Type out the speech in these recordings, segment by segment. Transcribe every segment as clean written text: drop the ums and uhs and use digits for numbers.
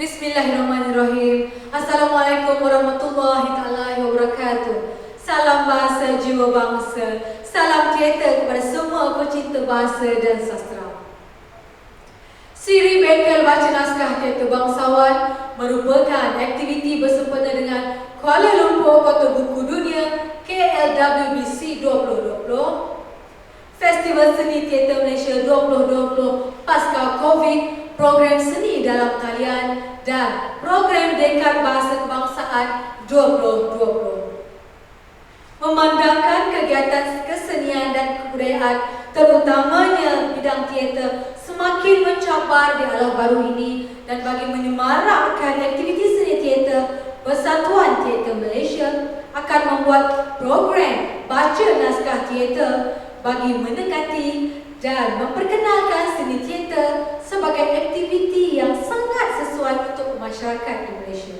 Bismillahirrahmanirrahim. Assalamualaikum warahmatullahi taala wabarakatuh. Salam bahasa jiwa bangsa. Salam teater kepada semua pecinta bahasa dan sastra. Siri Bengkel Baca Naskah Teater Bangsawan merupakan aktiviti bersempena dengan Kuala Lumpur Kota Buku Dunia KLWBC 2020, Festival Seni Teater Malaysia 2020 Pasca Covid, Program Seni dalam Talian dan Program Dekad Bahasa Kebangsaan 2020. Memandangkan kegiatan kesenian dan kebudayaan, terutamanya bidang teater, semakin mencabar di alam baru ini, dan bagi menyemarakkan aktiviti seni teater, Persatuan Teater Malaysia akan membuat program baca naskah teater bagi mendekati dan memperkenalkan seni teater sebagai aktiviti yang sangat sesuai untuk masyarakat di Malaysia.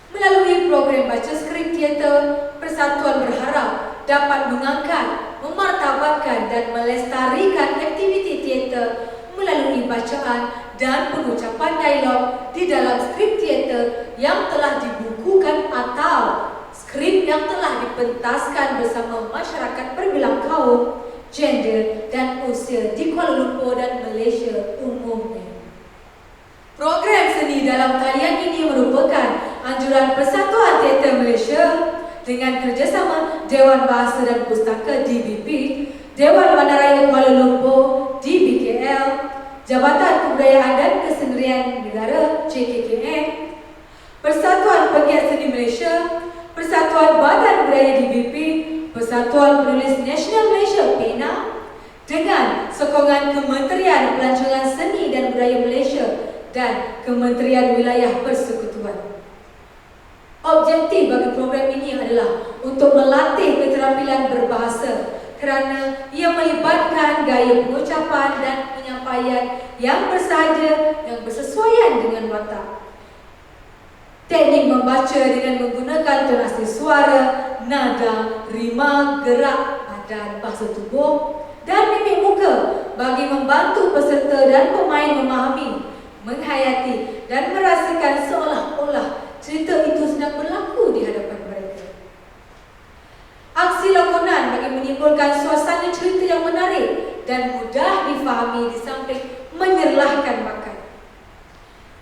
Melalui program baca skrip teater, Persatuan berharap dapat mengangkat, memartabatkan dan melestarikan aktiviti teater melalui bacaan dan pengucapan dialog di dalam skrip teater yang telah dibukukan atau skrip yang telah dipentaskan bersama masyarakat berbilang kaum, gender dan usia di Kuala Lumpur dan Malaysia umumnya. Program seni dalam talian ini merupakan anjuran Persatuan Teater Malaysia dengan kerjasama Dewan Bahasa dan Pustaka DBP, Dewan Bandaraya Kuala Lumpur DBKL, Jabatan Kebudayaan dan Kesenian Negara JKKN, Persatuan Pegiat Seni Malaysia, Persatuan Badan Budaya DBP, Persatuan Penulis Nasional Malaysia PENA, dengan sokongan Kementerian Pelancongan Seni dan Budaya Malaysia dan Kementerian Wilayah Persekutuan. Objektif bagi program ini adalah untuk melatih keterampilan berbahasa kerana ia melibatkan gaya pengucapan dan penyampaian yang bersahaja, yang bersesuaian dengan watak. Teknik membaca dengan menggunakan tonasi suara, nada, rima, gerak badan, bahasa tubuh dan mimik muka bagi membantu peserta dan pemain memahami, menghayati dan merasakan seolah-olah cerita itu sedang berlaku di hadapan mereka. Aksi lakonan bagi menimbulkan suasana cerita yang menarik dan mudah difahami di samping menyerlahkan bakat.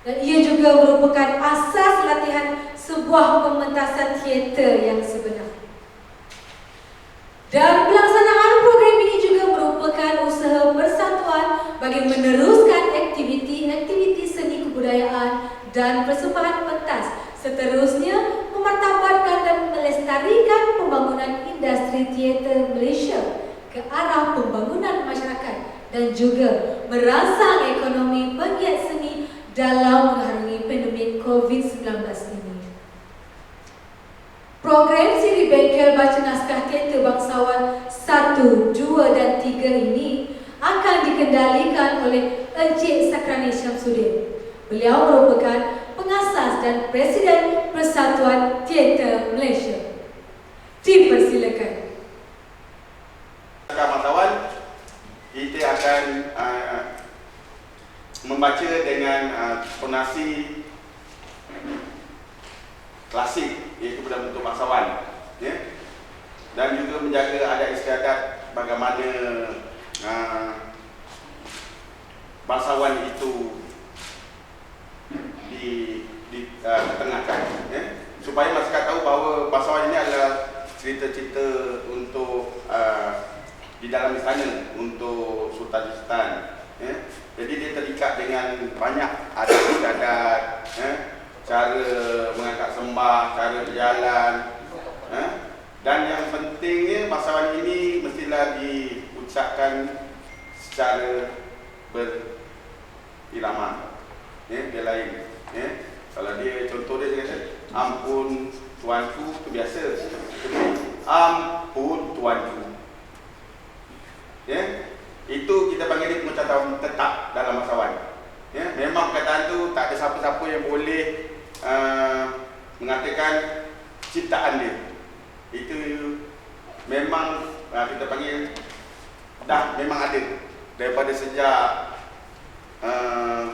Dan ia juga merupakan asas latihan sebuah pementasan teater yang sebenar. Dan pelaksanaan program ini juga merupakan usaha persatuan bagi meneruskan aktiviti-aktiviti seni kebudayaan dan persembahan pentas, seterusnya memartabatkan dan melestarikan pembangunan industri teater Malaysia ke arah pembangunan masyarakat dan juga merangsang ekonomi pegiat seni dalam mengharungi pandemik COVID-19 ini. Program Siri Bengkel Baca Naskah Teater Bangsawan 1, 2 dan 3 ini akan dikendalikan oleh Encik Sakrani Syamsuddin. Beliau merupakan pengasas dan Presiden Persatuan Teater Malaysia. Dipersilakan. Bangsawan, kita akan membaca dengan tonasi klasik, iaitu berbentuk bangsawan, ya? Dan juga menjaga adat istiadat bagaimana bangsawan itu ditengahkan, ya? Supaya masyarakat tahu bahawa bangsawan ini adalah cerita-cerita untuk di dalam istana untuk sultan-sultan, ya? Jadi dia terikat dengan banyak adat istiadat, ya? Cara mengangkat sembah, cara berjalan, ya? Dan yang pentingnya bangsawan ini mestilah diucapkan secara berirama, ya? Dia lain, ya? Kalau dia contoh dia kata ampun tuanku, itu biasa. Ampun tuanku, ya? Itu kita panggil dia pengucapan tetap dalam bangsawan, ya? Memang perkataan tu tak ada siapa-siapa yang boleh mengatakan ciptaan dia. Itu memang kita panggil dah memang ada daripada sejak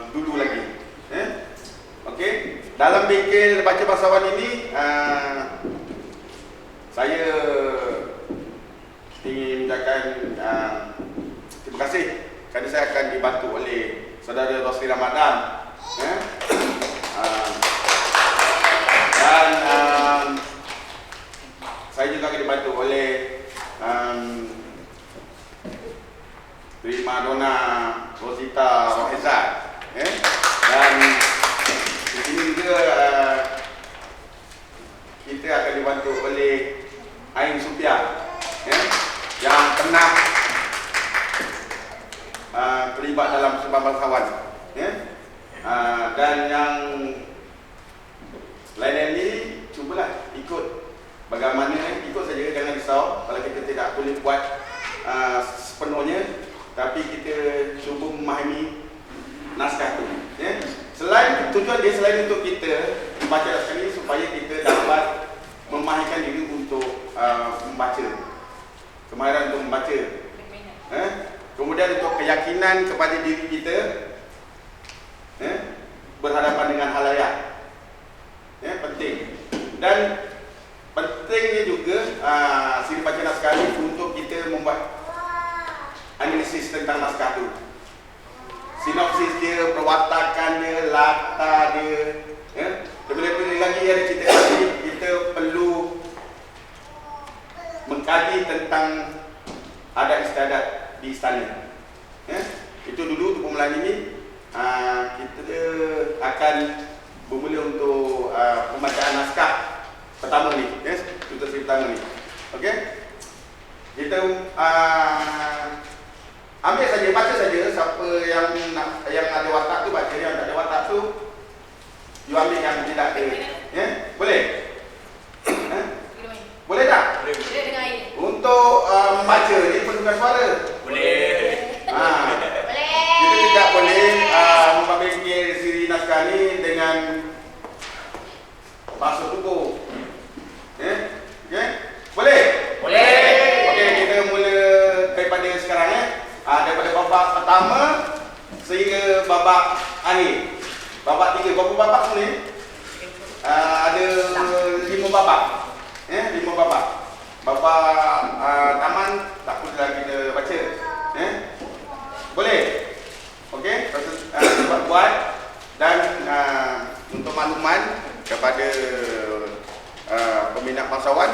dulu lagi, dalam bikin baca bangsawan ini, saya ingin mengucapkan terima kasih kerana saya akan dibantu oleh saudara Rosli Ramadan, dan saya juga akan dibantu oleh Prima Donna Rosita Rohezat, dan di sini juga kita akan dibantu oleh Ain Supia, yang pernah terlibat dalam Persembahyan Bangsawan, dan yang lain-lain ni cubalah ikut bagaimana, ikut saja, jangan risau kalau kita tidak boleh buat sepenuhnya, tapi kita cuba memahami naskah tu. Selain tujuan dia, selain untuk kita membaca naskah ni supaya kita dapat memahamkan diri untuk membaca, kemahiran untuk membaca, kemudian untuk keyakinan kepada diri kita berhadapan dengan halayak, penting. Dan pentingnya juga siri baca naskah ni untuk kita membuat analisis tentang naskah tu, sinopsis dia, perwatakan dia, latar dia, lebih-lebih lagi ada cerita lagi, kita perlu mengkaji tentang adat istiadat di istana. Itu dulu untuk permulaan ini. Kita akan bermula untuk pembacaan naskah pertama ni, tutur siri pertama ni. Okey, kita ambil saja, baca saja. Siapa yang ada watak tu baca, yang tak ada watak tu you ambil yang tidak ada. Boleh? Boleh tak? Boleh dengan air. Untuk membaca ni perlukan suara. Boleh. Kita tidak boleh memperbaiki siri naskah ni dengan basuh tubuh. Boleh? Boleh. Okey, kita mula daripada sekarang, daripada babak pertama sehingga babak akhir. Babak 3, berapa babak tu ni? Ada 5 babak. 5 babak. Babak taman tak perlulah kita baca. Boleh? Okey, buat. Dan untuk makluman kepada peminat bangsawan,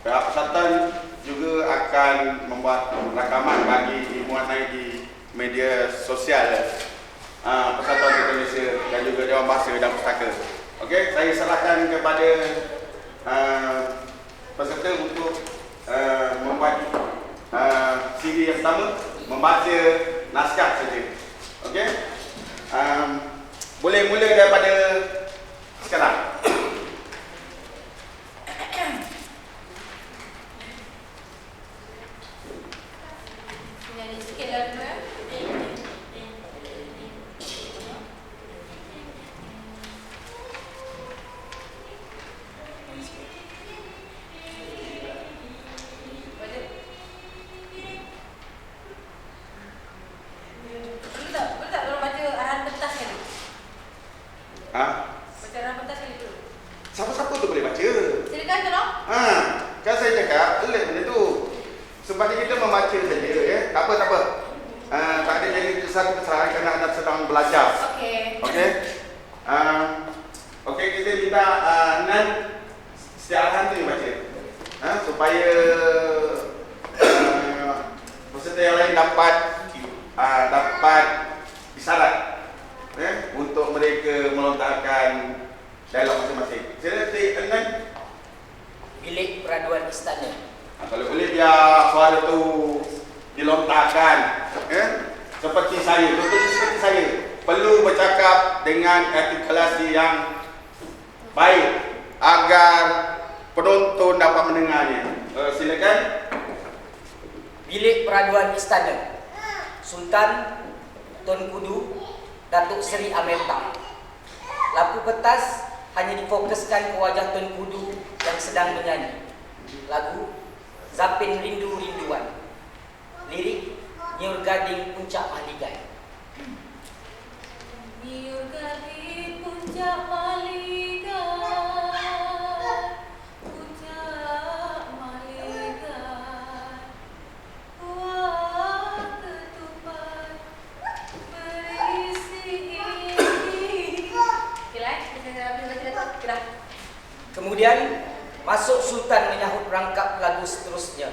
pihak persatuan juga akan membuat rakaman bagi dimuat naik di media sosial Persatuan Indonesia dan juga Dewan Bahasa dan Pustaka. Okey, saya serahkan kepada peserta untuk membuat siri yang pertama, membaca naskah saja. Okey, boleh mula daripada sekarang. Nyanyi sikit lah dulu ya. Boleh tak tolong baca arahan pentas sekali? Baca arahan pentas sekali dulu. Siapa-siapa tu boleh baca. Silakan tolong. Kan saya cakap, pelik benda tu. Sebab kita membaca saja, tak apa. Tak ada jadi kesan-kesan kerana anda sedang belajar. Okey. Okey. Okey, kita minta Nan setiap arahan tu dibaca. Supaya peserta yang lain dapat isyarat untuk mereka melontarkan dialog masing-masing. Silakan Nan. Bilik peraduan istana. Kalau boleh biar suara tu dilontarkan, seperti saya, contohnya seperti saya, perlu bercakap dengan artikulasi yang baik agar penonton dapat mendengarnya. Silakan. Bilik peraduan istana. Sultan Tun Kudu Datuk Seri Amerta. Lampu pentas hanya difokuskan ke wajah Tun Kudu yang sedang menyanyi lagu Zapin Rindu Rinduan. Lirik Nyur Gading Puncak Mahligai. Nyur Gading Kemudian masuk Sultan menyahut rangkap lagu seterusnya.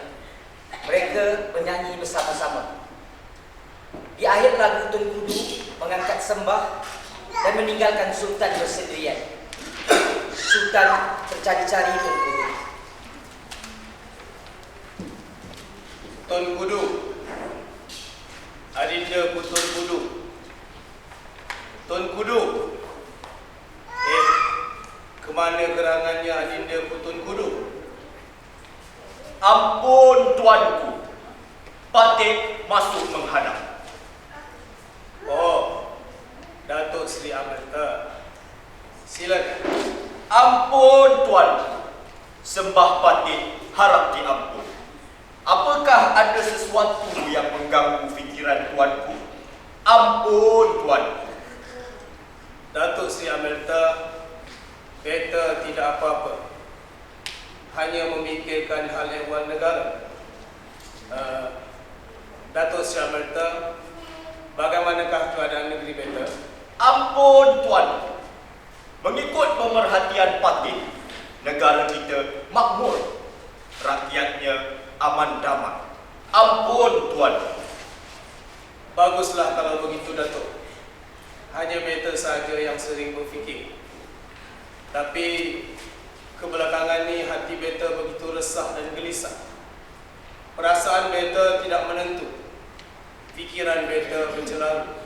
Mereka bernyanyi bersama-sama. Di akhir lagu, Tun Kudu mengangkat sembah dan meninggalkan Sultan bersendirian. Sultan tercari-cari Tun Kudu. Tun Kudu, adindaku Tun Kudu. Tun Kudu, kemana gerangannya adindaku Tun Kudu? Ampun tuanku, Patik masuk menghadap. Oh, Datuk Seri Amerta, silakan. Ampun tuanku, sembah Patik harap diampun. Apakah ada sesuatu yang mengganggu fikiran tuanku? Ampun tuanku. Datuk Seri Amerta, beta tidak apa-apa. Hanya memikirkan hal ehwal negara. Datuk Seri Amerta, bagaimanakah keadaan negeri beta? Ampun tuanku. Mengikut pemerhatian Patik, negara kita makmur. Rakyatnya aman damai. Ampun tuanku. Baguslah kalau begitu, Datuk. Hanya beta saja yang sering berfikir. Tapi kebelakangan ni hati beta begitu resah dan gelisah. Perasaan beta tidak menentu. Fikiran beta bercelaru.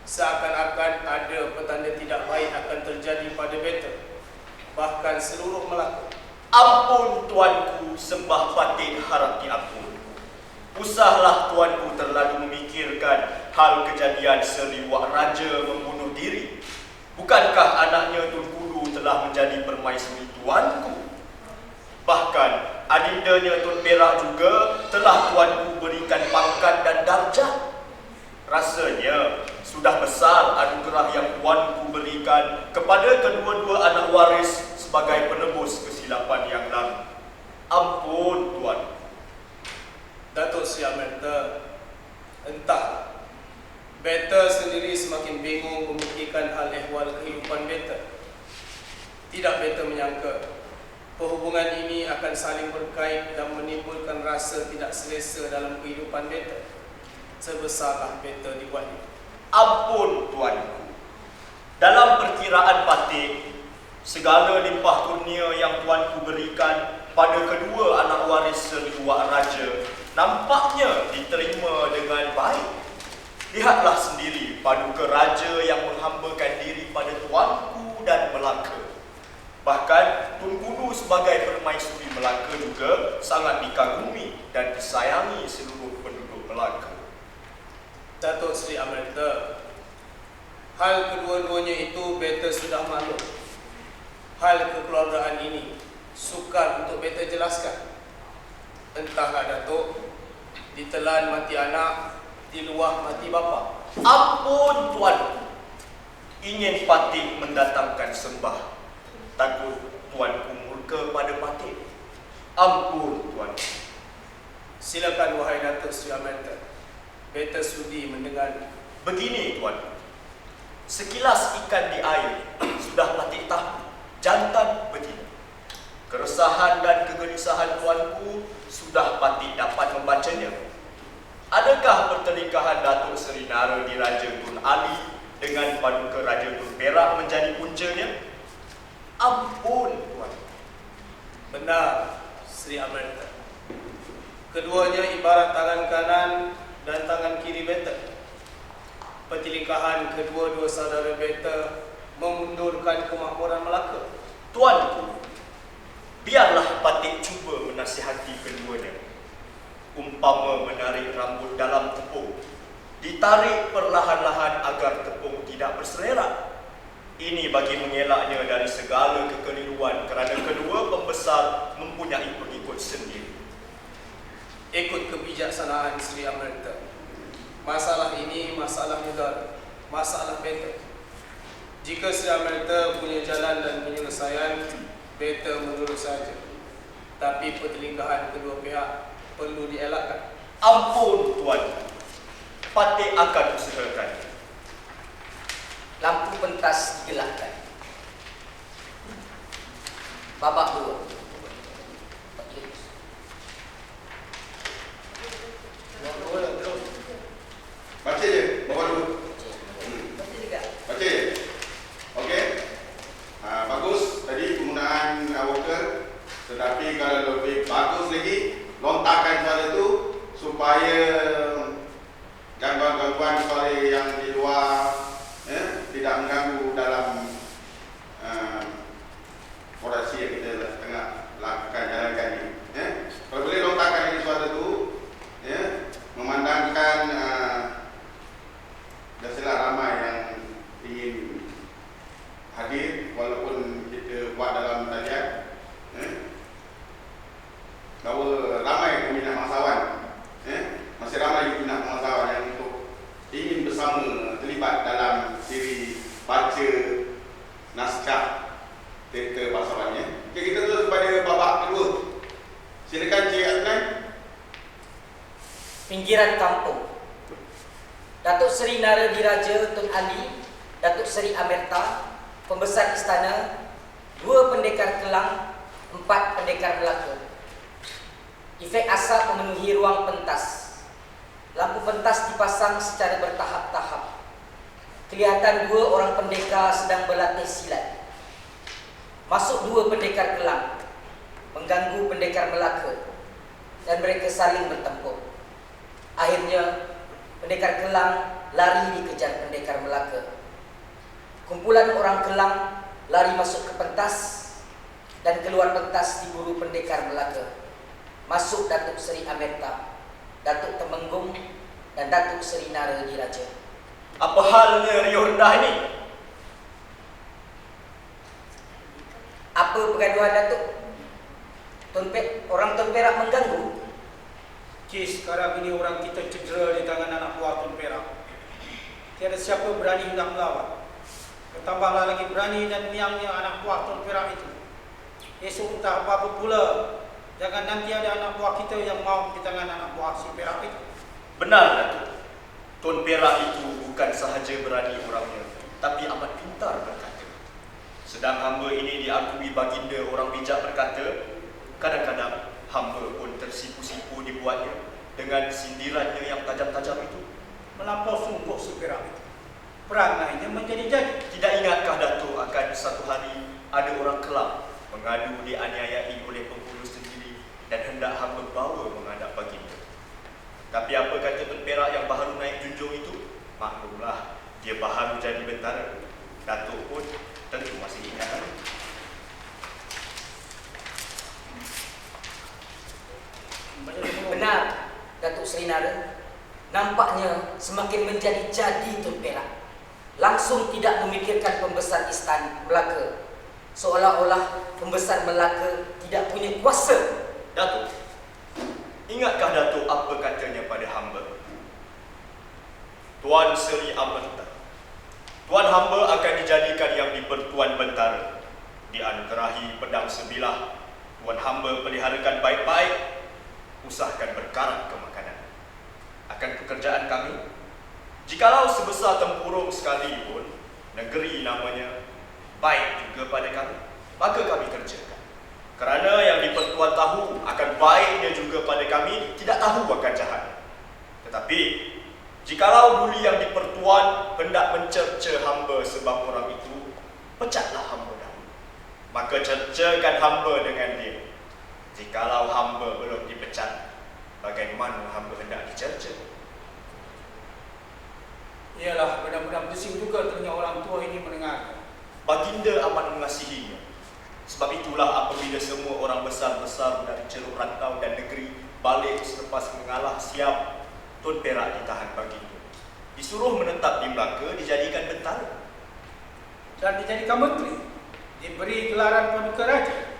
Seakan-akan ada petanda tidak baik akan terjadi pada beta. Bahkan seluruh Melaka. Ampun tuanku, sembah Patik harap diampun. Usahlah tuanku terlalu memikirkan hal kejadian Seri Wak Raja membunuh diri. Bukankah anaknya Tun Kudu telah menjadi permaisuri tuanku? Bahkan adindanya Tun Perak juga telah tuanku berikan pangkat dan darjah. Rasanya sudah besar anugerah yang tuanku berikan kepada kedua-dua anak waris sebagai penebus kesilapan yang lalu. Ampun tuanku. Datuk Seri Amerta, entah, beta sendiri semakin bingung memikirkan hal ehwal kehidupan beta. Tidak beta menyangka perhubungan ini akan saling berkait dan menimbulkan rasa tidak selesa dalam kehidupan beta. Sebesarlah beta dibuatnya. Ampun tuanku. Dalam perkiraan Patik, segala limpah kurnia yang tuanku berikan pada kedua anak waris Seri Wak Raja nampaknya diterima dengan baik. Lihatlah sendiri paduka raja yang menghambakan diri pada tuanku dan Melaka. Bahkan Tun Kudu sebagai permaisuri Melaka juga sangat dikagumi dan disayangi seluruh penduduk Melaka. Datuk Seri Amerta, hal kedua-duanya itu beta sudah maklum. Hal kekeluargaan ini sukar untuk beta jelaskan. Entahlah Datuk, ditelan mati anak, diluah mati bapa. Ampun tuanku. Ingin Patik mendatangkan sembah. Takut tuanku murka pada Patik. Ampun tuanku. Silakan wahai Datuk Seri Amerta. Beta sudi mendengar. Begini tuanku. Sekilas ikan di air sudah Patik tahu jantan betina. Keresahan dan kegelisahan tuanku sudah Patik dapat membacanya. Adakah pertelingkahan Datuk Seri Nara Diraja Tun Ali dengan paduka Raja Tun Perak menjadi puncanya? Ampun tuanku. Benar, Seri Amerta. Keduanya ibarat tangan kanan dan tangan kiri beta. Pertelingkahan kedua-dua saudara beta memundurkan kemakmuran Melaka. Tuanku, biarlah Patik cuba menasihati keduanya. Umpama menarik rambut dalam tepung, ditarik perlahan-lahan agar tepung tidak berselerak. Ini bagi mengelaknya dari segala kekeliruan kerana kedua pembesar mempunyai pengikut sendiri. Ikut kebijaksanaan Seri Amerta. Masalah ini masalah negara, masalah beta. Jika Seri Amerta punya jalan dan penyelesaian, beta menurut saja. Tapi pertelingkahan kedua pihak perlu dielakkan. Ampun tuan, Patik akan usahakan. Lampu pentas digelakkan. Babak 2. Baca je, bawa dulu. Baca juga. Baca je. Okey. Bagus tadi penggunaan worker, tetapi kalau lebih bagus lagi lontarkan cara itu supaya gangguan-gangguan suara yang di luar tidak mengganggu dalam orasi yang kita tengah lakukan jalankan ini. Kalau boleh lontarkan lagi suara itu, memandangkan biasalah ramai yang ingin hadir walaupun kita buat dalam talian, bahawa ramai peminat bangsawan, masih ramai peminat bangsawan yang untuk ingin bersama terlibat dalam siri baca naskah teater bangsawannya. Okay, kita terus kepada babak kedua. Silakan Cik Adnan. Pinggiran kampung. Datuk Seri Nara Diraja Tun Ali, Datuk Seri Amerta, Pembesar Istana, 2 pendekar Kelang, 4 pendekar Melaka. Efek asap memenuhi ruang pentas. Lampu pentas dipasang secara bertahap-tahap. Kelihatan 2 orang pendekar sedang berlatih silat. Masuk 2 pendekar Kelang, mengganggu pendekar Melaka, dan mereka saling bertempur. Akhirnya, pendekar Kelang lari dikejar pendekar Melaka. Kumpulan orang Kelang lari masuk ke pentas dan keluar pentas diburu pendekar Melaka. Masuk Datuk Seri Amerta, Datuk Temenggung, dan Datuk Seri Nara Diraja. Apa halnya riuh rendah ini? Apa pergaduhan Datuk? Orang Tun Perak mengganggu? Cik, sekarang ini orang kita cedera di tangan anak buah Tun Perak. Tiada siapa berani hendak melawan. Bertambahlah lagi berani dan niangnya anak buah Tun Perak itu. Esok entah apa-apa pula. Jangan nanti ada anak buah kita yang mau di tangan anak buah si Perak itu. Benar, Datuk. Tun Perak itu bukan sahaja berani orangnya, tapi amat pintar berkata. Sedang hamba ini diakui baginda orang bijak berkata, kadang-kadang hamba pun tersipu-sipu dibuatnya dengan sindirannya yang tajam-tajam itu. Melampau sungguh si Perak itu. Perangainya menjadi-jadi. Tidak ingatkah Datuk akan satu hari ada orang Kelang mengadu dianiayai oleh penghulu sendiri dan hendak hamba bawa menghadap baginda. Tapi apa kata Tun Perak yang baru naik junjung itu? Maklumlah, dia baru jadi bentara. Datuk pun tentu masih ingat. Benar, Datuk Seri Nara. Nampaknya semakin menjadi-jadi Tun Perak. Langsung tidak memikirkan pembesar Istan Melaka. Seolah-olah pembesar Melaka tidak punya kuasa. Datuk, ingatkah Datuk apa katanya pada hamba? Tuan Seri Amerta, Tuan hamba akan dijadikan yang dipertuan bentara. Dianugerahi pedang sebilah. Tuan hamba peliharakan baik-baik. Usahakan berkarat ke makanan. Akan pekerjaan kami, jikalau sebesar tempurung sekalipun, negeri namanya, baik juga pada kami, maka kami kerjakan. Kerana yang dipertuan tahu akan baiknya juga pada kami, tidak tahu akan jahat. Tetapi, jikalau duli yang dipertuan hendak mencerca hamba sebab orang itu, pecatlah hamba dahulu. Maka cercakan hamba dengan dia. Jikalau hamba belum dipecat, bagaimana hamba hendak dicerca? Ialah benar-benar bising juga telinga orang tua ini mendengar. Baginda amat mengasihinya. Sebab itulah apabila semua orang besar-besar dari ceruk rantau dan negeri balik selepas mengalah siap, Tun Perak ditahan baginda. Disuruh menetap di Melaka, dijadikan bentara. Dan dijadikan menteri. Diberi gelaran paduka raja.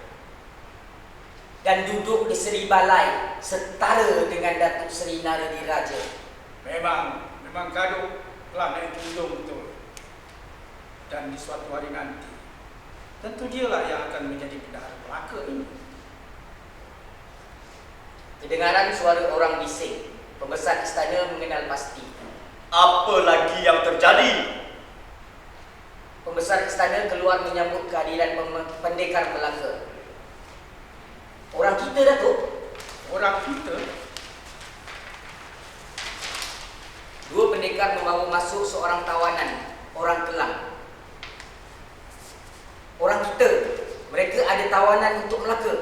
Dan duduk di Seri Balai setara dengan Datuk Seri Nara Diraja. Memang gaduh telah naik junjung betul. Dan di suatu hari nanti, tentu dialah yang akan menjadi bendahara Melaka ini. Kedengaran suara orang bising. Pembesar istana mengenal pasti. Apa lagi yang terjadi? Pembesar istana keluar menyambut kehadiran pendekar Melaka. kita, Datuk? Orang kita? Dua pendekar membawa masuk seorang tawanan, orang Kelang. Orang kita, mereka ada tawanan untuk Melaka.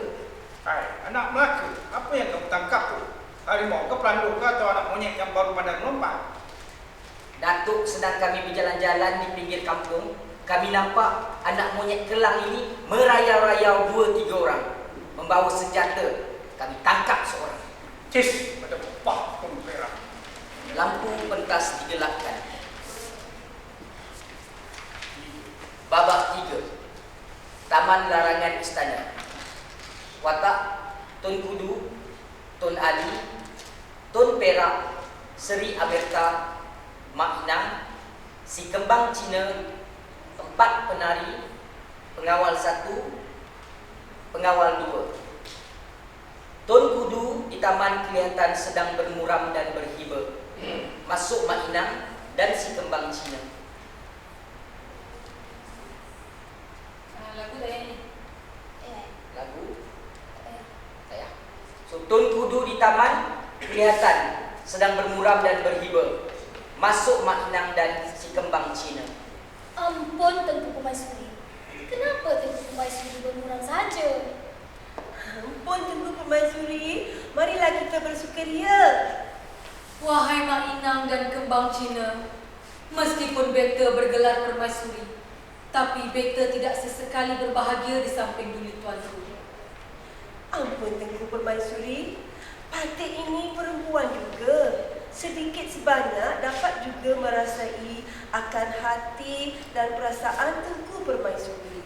Hai, anak Melaka, apa yang kamu tangkap tu? Harimau ke pelanduk ke atau anak monyet yang baru pandai melompat? Datuk, sedang kami berjalan-jalan di pinggir kampung, kami nampak anak monyet Kelang ini merayau-rayau 2-3 orang, membawa senjata. Kami tangkap seorang. Cis, pada Pak Tun Perak. Lampu pentas digelapkan. Babak 3. Taman Larangan Istana. Watak Tun Kudu, Tun Ali, Tun Perak, Seri Amerta, Mak Inang, Si Kembang Cina, 4 penari, pengawal 1, pengawal 2. Tun Kudu di taman kelihatan sedang bermuram dan berhibur. Masuk Mak Inang dan Si Kembang Cina. Lagu dah yang ni. Lagu saya. So Tun Kudu di taman kelihatan sedang bermuram dan berhibur. Masuk Mak Inang dan Si Kembang Cina. Ampun Tengku Permaisuri. Kenapa Tengku Permaisuri bermuram saja? Ampun Tengku Permaisuri, marilah kita bersukaria. Wahai Mak Inang dan Kembang Cina, meskipun beta bergelar permaisuri, tapi beta tidak sesekali berbahagia di samping duli tuanku. Ampun Tengku Permaisuri, Patik ini perempuan juga. Sedikit sebanyak dapat juga merasai akan hati dan perasaan Tengku Permaisuri.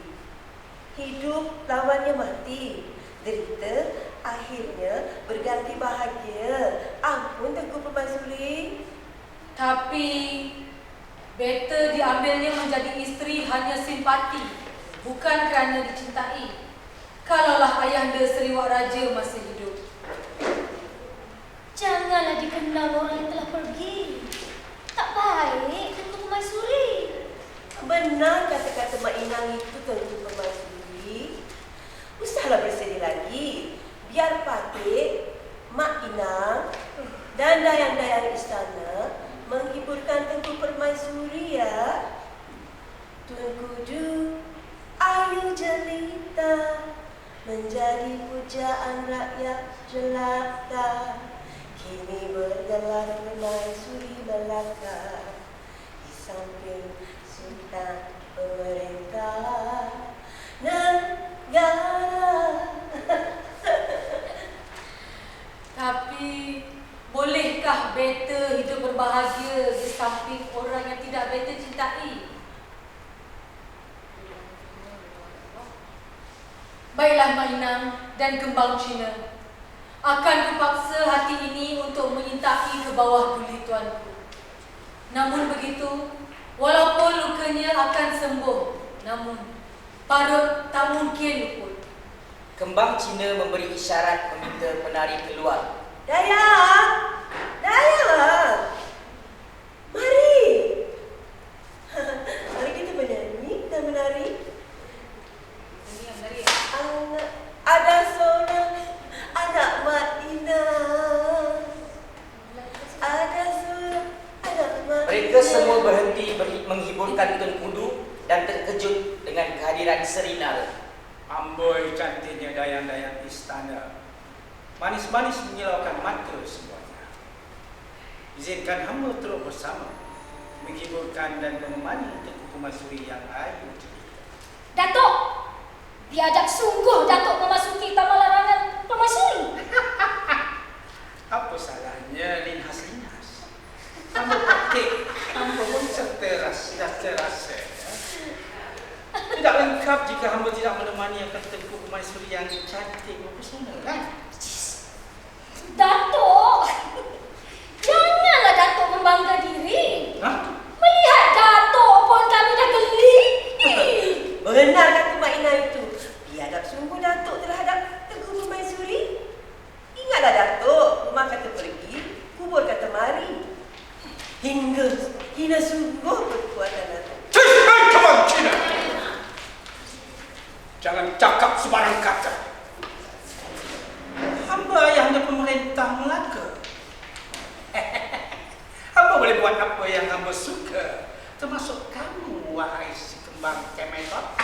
Hidup lawannya mati, derita akhirnya berganti bahagia. Ampun Tengku Permaisuri. Tapi beta diambilnya menjadi isteri hanya simpati, bukan kerana dicintai. Kalaulah ayahanda Seri Wak Raja masih hidup. Janganlah dikenal orang yang telah pergi. Tak baik Tengku Permaisuri. Benar kata-kata Mak Inang itu Tengku Permaisuri. Usahlah bersedih lagi. Biar Patik, Mak Inang dan dayang-dayang istana menghiburkan Tengku Permaisuri ya. Tun Kudu, ayu jelita, menjadi pujaan rakyat jelata. Kini bergelar Permaisuri Melaka di samping Sultan pemerintah negara. Tapi bolehkah beta hidup berbahagia di samping orang yang tidak beta cintai? Baiklah Mak Inang dan Kembang Cina, akan kupaksa hati ini untuk menyintai ke bawah duli tuanku. Namun begitu, walaupun lukanya akan sembuh, namun parut tak mungkin luput. Kembang Cina memberi isyarat meminta penari keluar. Dayang! Dayang! Mari! Mari kita bernyanyi dan menari. Ini yang dari Ada seorang anak Mak Inang. Ada seorang anak Mak Inang. Mereka semua berhenti menghiburkan Tun Kudu dan terkejut dengan kehadiran Seri Nara. Amboi cantiknya dayang-dayang istana. Manis-manis menyilaukan mata semuanya. Izinkan hamba terus bersama, menghiburkan dan menemani Tengku Permaisuri yang ayu jelita. Datuk! Biadab sungguh Datuk memasuki Taman Larangan Permaisuri. Apa salahnya Linhas Linhas? Hamba Patik, hamba pun terasa. Tidak lengkap jika hamba tidak menemani akan Tengku Permaisuri yang cantik mempesona, kan? Datuk! Janganlah Datuk membangga diri. Hah? Melihat Datuk pun kami dah geli. Benar kata Mak Inang itu. Biadab sungguh Datuk terhadap Tengku Permaisuri. Ingatlah Datuk, rumah kata pergi, kubur kata mari. Hina sungguh perbuatan Datuk. Kembang Cina! Jangan cakap sembarang kata. kamu, wahai si kembang kemetot.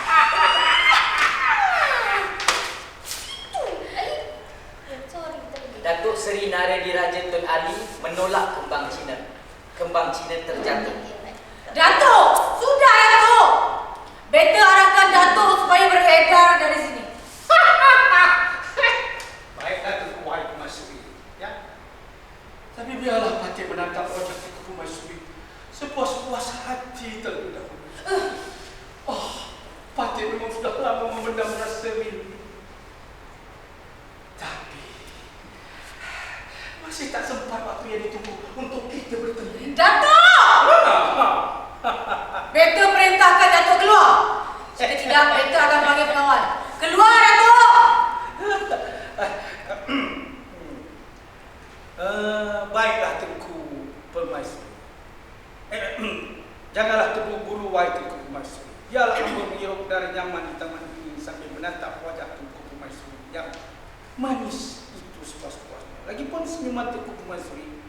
Sorry, Datuk Seri Narediraja Tun Ali menolak kembang Cina. Kembang Cina terjatuh. Datuk! Sudah, Datuk! Better arahkan Datuk supaya beredar dari sini. Baik Datuk wahai Permaisuri, ya. Tapi biarlah Patih menatap wajah Permaisuri sepuas-puas hati terlebih dahulu. Patih memang sudah lama memendam rasa rindu. Tapi masih tak sempat waktu yang ditunggu untuk kita bertemu. Datuk! Better perintahkan Datuk keluar. Jika tidak, better akan panggil pengawal. Keluar, Datuk! Baiklah Tengku Permaisuri. Janganlah terburu-buru wahai Tengku Permaisuri. Biarlah hamba mengirup dari nyaman di taman ini sambil menatap wajah Tengku Permaisuri yang manis itu sepuas-puasnya. Lagipun senyuman Tengku Permaisuri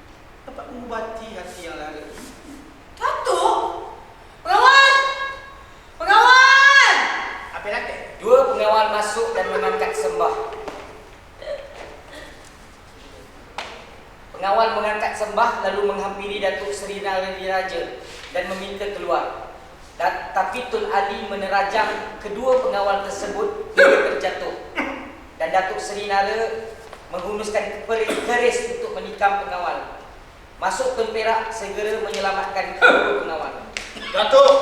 dapat mengobati hati yang lara ini. Datuk! Pengawal! Pengawal! Apa nanti? Dua pengawal masuk dan mengangkat sembah. Pengawal mengangkat sembah lalu menghampiri Datuk Seri Narediraja dan meminta keluar. Tapi Tun Ali menerajang kedua pengawal tersebut hingga terjatuh. Dan Datuk Seri Nara menghunuskan keris untuk menikam pengawal. Masuk Tun Perak segera menyelamatkan kedua pengawal. Datuk!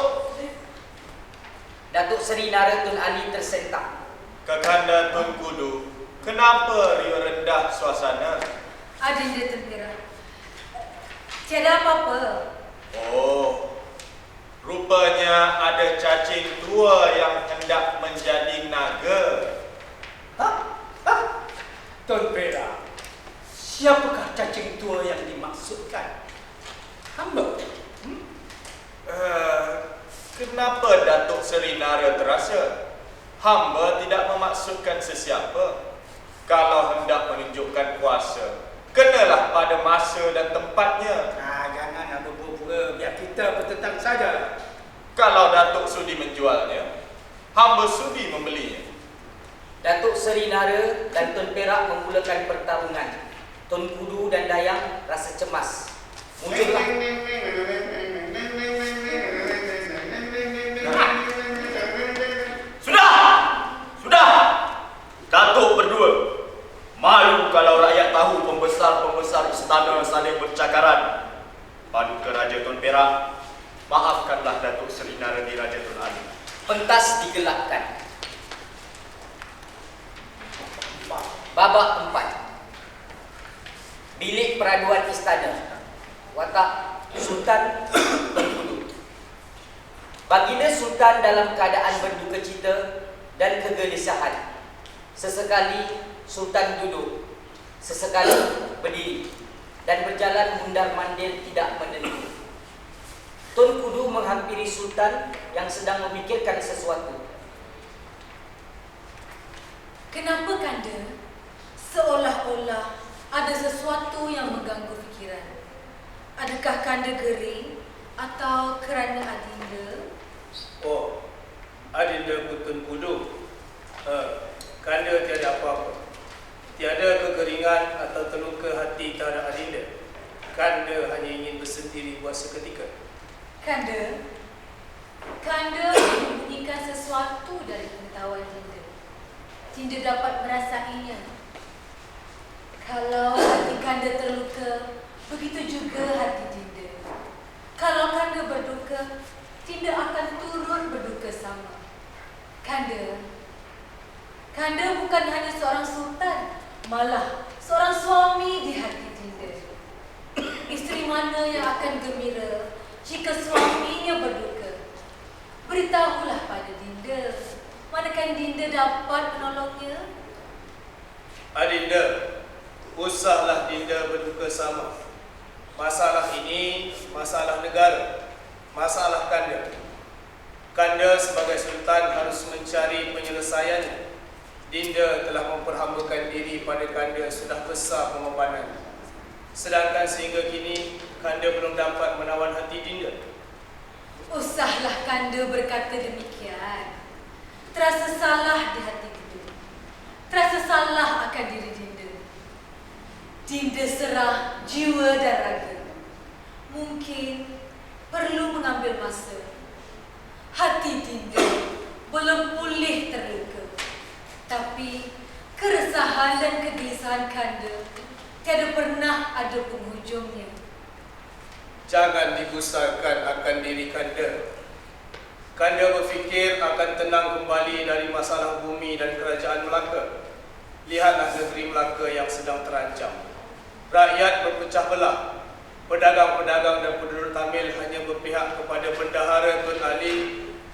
Datuk Seri Nara Tun Ali tersentak. Kakanda Tun Kudu, kenapa riuh rendah suasana? Adinda Tempera. Tiada apa-apa. Oh, rupanya ada cacing tua yang hendak menjadi naga. Tun Perak, siapakah cacing tua yang dimaksudkan? Hamba? Kenapa Datuk Seri Nara terasa? Hamba tidak memaksudkan sesiapa. Kalau hendak menunjukkan kuasa, kenalah pada masa dan tempatnya. Jangan berpura-pura, biar kita bertentang saja. Kalau Datuk sudi menjualnya, hamba sudi membelinya. Datuk Seri Nara dan Tun Perak memulakan pertarungan. Tun Kudu dan Dayang rasa cemas. Muncullah Sudah! Datuk berdua, malu kalau rakyat tahu pembesar-pembesar istana saling bercakaran. Paduka Raja Tun Perak, maafkanlah Datuk Seri Narediraja Tun Ali. pentas digelakkan. Babak 4. Bilik peraduan istana. Watak Sultan Bengkulu. Baginda Sultan dalam keadaan berduka cita dan kegelisahan. Sesekali Sultan duduk, sesekali berdiri dan berjalan mundar-mandir tidak menentu. Tun Kudu menghampiri Sultan yang sedang memikirkan sesuatu. Kenapa Kanda? Seolah-olah ada sesuatu yang mengganggu fikiran. Adakah Kanda gering atau kerana Adinda? Oh, Adinda Tun Kudu. Kanda tiada apa-apa. Tiada kegeringan atau terluka hati terhadap Adinda. Kanda hanya ingin bersendiri buat seketika. Kanda menyembunyikan sesuatu dari pengetahuan Dinda. Dinda dapat merasainya. Kalau hati Kanda terluka, begitu juga hati Dinda. Kalau Kanda berduka, Dinda akan turut berduka sama. Kanda bukan hanya seorang sultan, malah seorang suami di hati Dinda. Isteri mana yang akan gembira jika suaminya berduka? Beritahulah pada Dinda, manakah Dinda dapat menolongnya? Adinda, usahlah Dinda berduka sama. Masalah ini masalah negara, masalah Kanda. Kanda sebagai sultan harus mencari penyelesaiannya. Dinda telah memperhambakan diri pada Kanda sudah besar pengorbanan. Sedangkan sehingga kini Kanda belum dapat menawan hati Dinda. Usahlah Kanda berkata demikian. Terasa salah di hati Dinda. Terasa salah akan diri Dinda. Dinda serah jiwa dan raga. Mungkin perlu mengambil masa. Hati Dinda belum pulih terluka. Tapi keresahan dan kegelisahan Kanda tiada pernah ada penghujungnya. Jangan digusarkan akan diri Kanda. Kanda berfikir akan tenang kembali dari masalah bumi dan kerajaan Melaka. Lihatlah negeri Melaka yang sedang terancam. Rakyat berpecah belah. Pedagang-pedagang dan penduduk Tamil hanya berpihak kepada Bendahara Tun Ali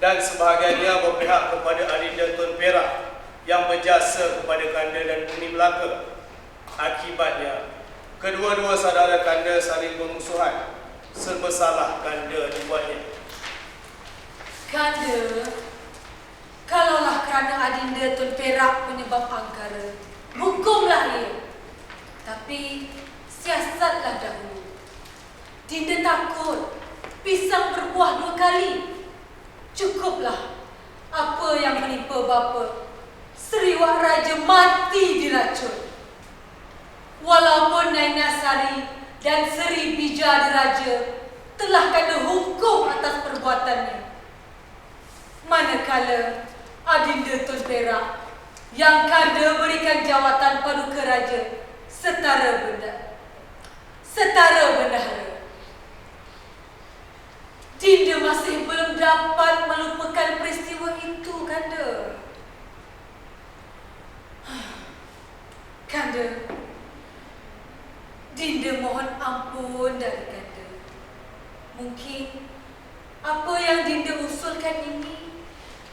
dan sebahagiannya berpihak kepada Adinda Tun Perak yang berjasa kepada Kanda dan bumi Melaka. Akibatnya, kedua-dua saudara Kanda saling bermusuhan. Serba salah Kanda dibuatnya. Kanda, kalaulah kerana Adinda Tun Perak penyebab angkara, hukumlah ia. Tapi siasatlah dahulu. Dinda takut pisang berbuah 2 kali. Cukuplah apa yang menimpa bapa. Seri Wak Raja mati diracun. Walaupun Naina Sari dan Seri Bija Diraja telah Kanda hukum atas perbuatannya. Manakala Adinda Tun Perak yang Kanda berikan jawatan Paduka Raja setara bendahara. Dinda masih belum dapat melupakan peristiwa itu, Kanda. Kanda, Dinda mohon ampun dari Kanda. Mungkin apa yang Dinda usulkan ini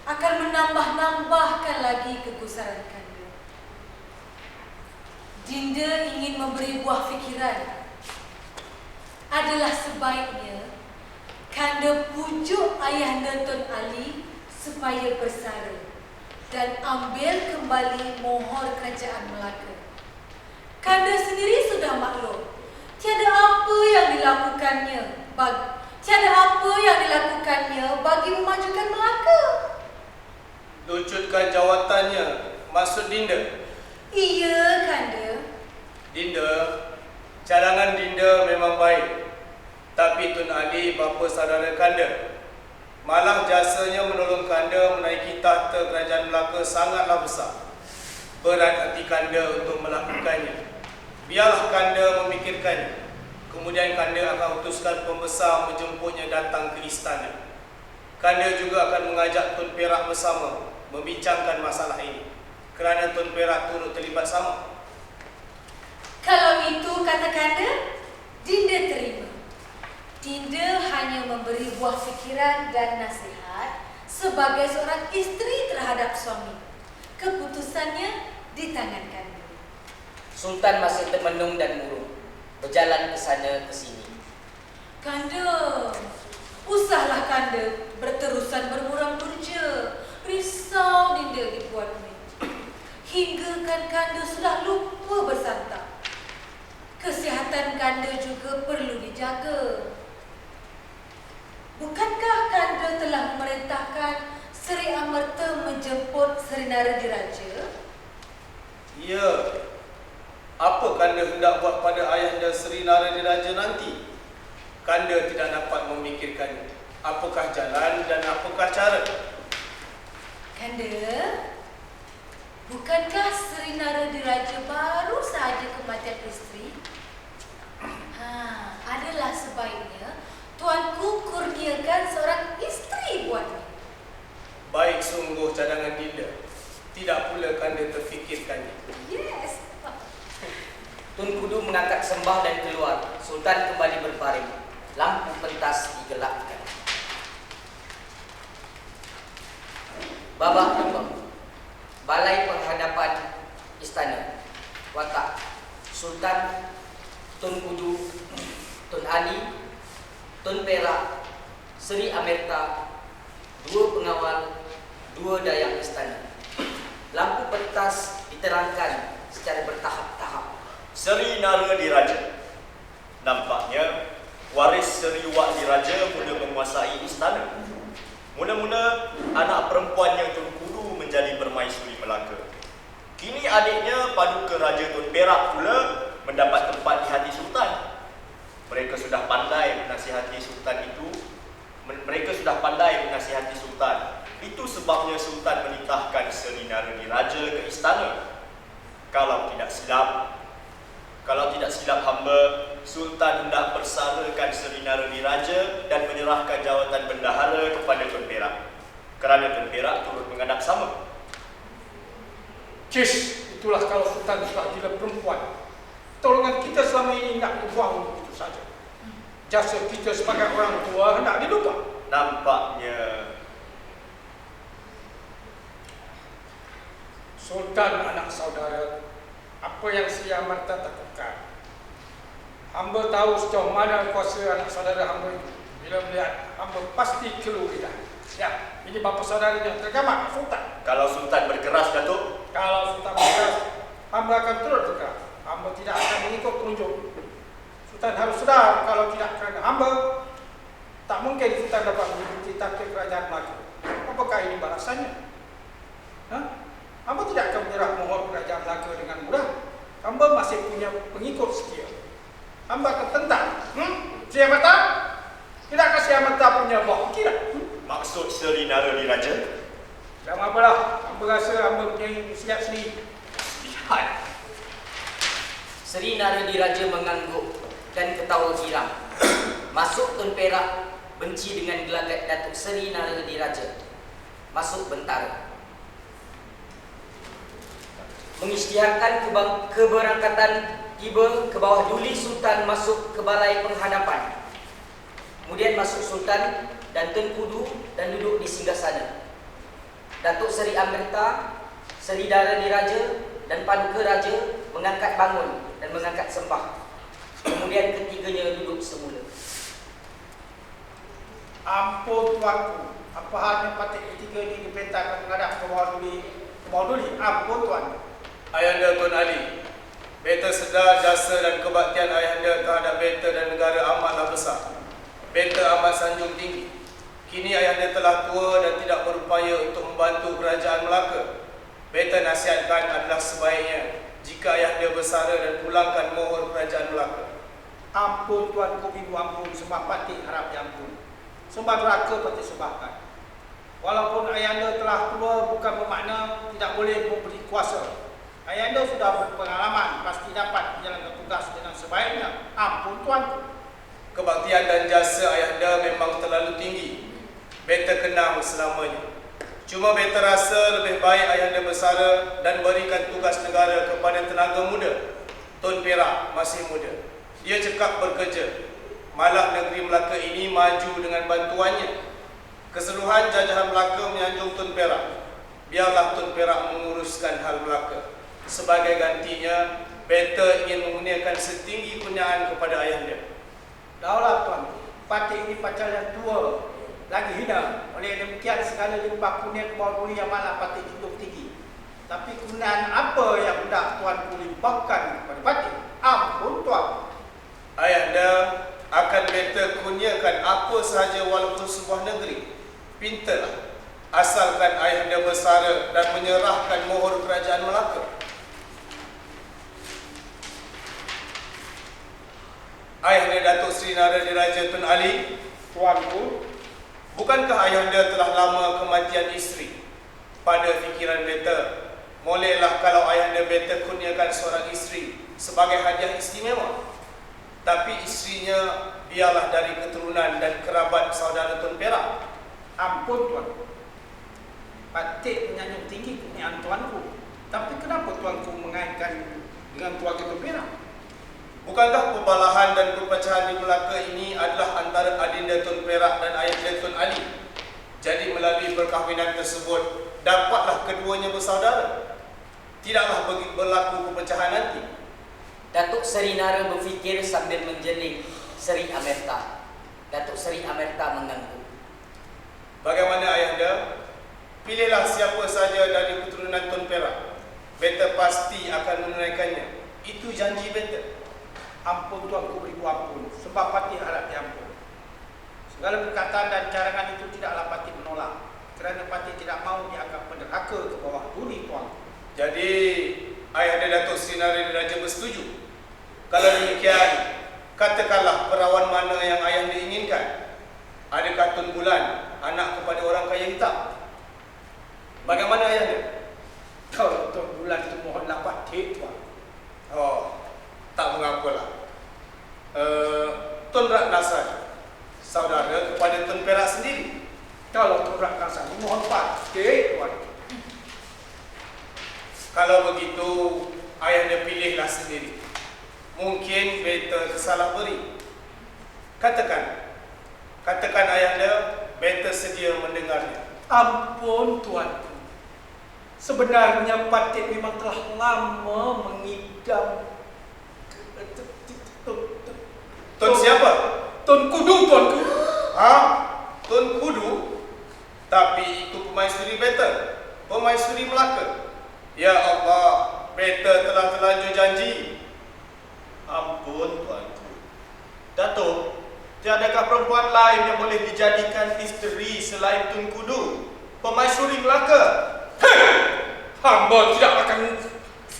akan menambah-nambahkan lagi kegusaran Kanda. Dinda ingin memberi buah fikiran. Adalah sebaiknya Kanda pujuk Ayahanda Tun Ali supaya bersara dan ambil kembali mohor kerajaan Melaka. Kanda sendiri sudah maklum, tiada apa yang dilakukannya bagi memajukan Melaka. Lucutkan jawatannya, maksud Dinda. Iya, Kanda. Dinda, cadangan Dinda memang baik. Tapi Tun Ali bapa saudara Kanda. Malah jasanya menolong Kanda menaiki tahta kerajaan Melaka sangatlah besar. Berat hati Kanda untuk melakukannya. Biarlah Kanda memikirkannya. Kemudian Kanda akan utuskan pembesar menjemputnya datang ke istana. Kanda juga akan mengajak Tun Perak bersama membincangkan masalah ini. Kerana Tun Perak turut terlibat sama. Kalau itu kata Kanda, Dinda terima. Dinda hanya memberi buah fikiran dan nasihat sebagai seorang isteri terhadap suami. Keputusannya di tangan Kanda. Sultan masih termenung dan murung, berjalan ke sana ke sini. Kanda, usahlah Kanda berterusan bermuram durja. Risau Dinda dibuatnya. Hingga kan Kanda sudah lupa bersantap. Kesihatan Kanda juga perlu dijaga. Bukankah Kanda telah memerintahkan Seri Amerta menjemput Seri Naradiraja? Ya. Apa Kanda hendak buat pada Ayahanda Seri Naradiraja nanti? Kanda tidak dapat memikirkannya. Apakah jalan dan apakah cara? Kanda, bukankah Seri Naradiraja baru saja kematian isteri? Adalah sebaiknya Tuanku kurniakan seorang isteri buatnya. Baik sungguh cadangan Dinda. Tidak pula Kanda terfikirkannya. Yes. Tun Kudu mengangkat sembah dan keluar. Sultan kembali berbaring. Lampu pentas digelapkan. Babak 2. Balai penghadapan istana. Watak Sultan, Tun Kudu, Tun Ali, Tun Perak, Seri Amerta, 2 pengawal, 2 dayang istana. Lampu pentas diterangkan secara bertahap-tahap. Seri Naradiraja. Nampaknya waris Seri Wak Diraja mula menguasai istana. Mula-mula anak perempuannya Tun Kudu menjadi permaisuri Melaka. Kini adiknya Paduka Raja Tun Perak pula mendapat tempat di hati Sultan. Mereka sudah pandai menasihati Sultan itu. Itu sebabnya Sultan menitahkan Seri Naradiraja ke istana. Kalau tidak silap hamba, Sultan hendak bersarakan Seri Naradiraja dan menyerahkan jawatan bendahara kepada Tun Perak. Kerana Tun Perak turut mengadap sama. Cis, itulah kalau Sultan sudah gila perempuan. Tolongan kita selama ini nak dibuang begitu saja. Jasa kita sebagai orang tua hendak dilupa. Nampaknya Sultan anak saudara, apa yang Si Amarta takutkan? Hamba tahu sejauh mana kuasa anak saudara hamba itu. Bila melihat, hamba pasti keluar. Ya, ini bapa saudaranya tergamak Sultan. kalau Sultan berkeras, Datuk, Kalau Sultan berkeras, hamba akan terus berkeras. Hamba tidak akan mengikut penunjuk. Sultan harus sedar kalau tidak kerana hamba, tak mungkin Sultan dapat mengikuti takdir kerajaan Melaka. Apakah ini balasannya? Hamba tidak akan menyerah mohon kerajaan Melaka dengan mudah. Hamba masih punya pengikut setia. Hamba akan tentang. Si Amarta? Tidakkah Si Amarta punya buah kira? maksud Seri Naradiraja? Jangan apalah. Hamba rasa hamba punya siap sendiri. Lihat, Seri Naradiraja mengangguk dan ketawa giram. Masuk Tun Perak benci dengan gelagat Datuk Seri Naradiraja. Masuk bentara. Mengisytiharkan keberangkatan tiba ke bawah duli Sultan masuk ke balai penghadapan. Kemudian masuk Sultan dan Tun Kudu dan duduk di singgasana. Datuk Seri Amarta, Seri Naradiraja dan Paduka Raja mengangkat bangun dan mengangkat sembah. Kemudian ketiganya duduk semula. Ampun tuanku, apa halnya patik ketiga ini diperintahkan menghadap ke bawah duli? Ampun tuan. Ayahanda Tun Ali, beta sedar jasa dan kebaktian ayahanda terhadap beta dan negara amatlah besar. Beta amat sanjung tinggi. Kini ayahanda telah tua dan tidak berupaya untuk membantu kerajaan Melaka. Beta nasihatkan adalah sebaiknya jika ayahanda bersara dan pulangkan mohon kerajaan Melaka. Ampun tuanku, ibu ampun, sembah patik harap diampun. Sembah neraka patik sembahkan. Walaupun ayahanda telah tua bukan bermakna tidak boleh memberi kuasa. Ayahanda sudah berpengalaman, pasti dapat menjalankan tugas dengan sebaiknya. Ampun tuanku. Kebaktian dan jasa ayahanda memang terlalu tinggi. Beta kenang selamanya. Cuma beta rasa lebih baik ayahanda bersara dan berikan tugas negara kepada tenaga muda. Tun Perak masih muda. Dia cekap bekerja. Malah negeri Melaka ini maju dengan bantuannya. Keseluruhan jajahan Melaka menyanjung Tun Perak. Biarlah Tun Perak menguruskan hal Melaka. Sebagai gantinya, beta ingin mengurniakan setinggi kurniaan kepada ayahanda. Daulah tuan, patik ini pacar yang tua, lagi hina. Oleh demikian segala limpah kurnia ke bawah duli yang malah patik cukup tinggi. Tapi kurniaan apa yang hendak tuanku limpahkan kepada patik? Ampun tuan. Ayahanda akan beta kurniakan apa sahaja walaupun sebuah negeri. Pintalah, asalkan ayahanda bersara dan menyerahkan mohon kerajaan Melaka. Ayahanda Datuk Seri Naradiraja Tun Ali, Tuanku, bukankah ayahanda telah lama kematian isteri? Pada fikiran beta, bolehlah kalau ayahanda beta kurniakan seorang isteri sebagai hadiah istimewa. Tapi isterinya biarlah dari keturunan dan kerabat saudara Tun Perak. ampun tuan. Patik menyanjung tinggi kurniaan tuanku. Tapi kenapa tuanku mengaitkan dengan keluarga Tun Perak? Bukankah pembalahan dan perpecahan di Melaka ini adalah antara adinda Tun Perak dan ayahanda Tun Ali? Jadi melalui perkahwinan tersebut, dapatlah keduanya bersaudara. Tidaklah berlaku perpecahan nanti. Datuk Seri Nara berfikir sambil menjeling Seri Amarta. Datuk Seri Amarta mengangguk. Bagaimana ayahanda? Pilihlah siapa saja dari keturunan Tun Perak. Beta pasti akan menunaikannya. Itu janji beta. Ampun tuanku beribu ampun, sembah Patih harap diampun. Segala perkataan dan carangan itu tidaklah Patih menolak, kerana Patih tidak mahu dianggap penderhaka ke bawah duri tuanku. Jadi Ayahanda Datuk Seri Narendra bersetuju. Kalau demikian, katakanlah perawan mana yang Ayahanda inginkan. Adakah Tun Bulan anak kepada orang kaya hitam? Bagaimana Ayahanda? Kalau Tun Bulan itu mohonlah Patih tuan. Oh, tak mengapalah. Tun Ratna saja, saudara kepada Tun Perak sendiri. Kalau Tun Ratna saja mohon Patih tuan. Kalau begitu, Ayahanda pilihlah sendiri. Mungkin beta tersalah beri. Katakan Ayahanda, beta sedia mendengarnya. Ampun tuanku. Sebenarnya Patih memang telah lama mengidam Tun siapa? Tun Kudu tuanku. Ha? Tun Kudu? Tapi itu pemaisuri beta, pemaisuri Melaka. Ya Allah, beta telah terlanjur janji. Ampun tuanku. Datuk, tiadakah perempuan lain yang boleh dijadikan isteri selain Tun Kudu, pemaisuri Melaka? Hamba tidak akan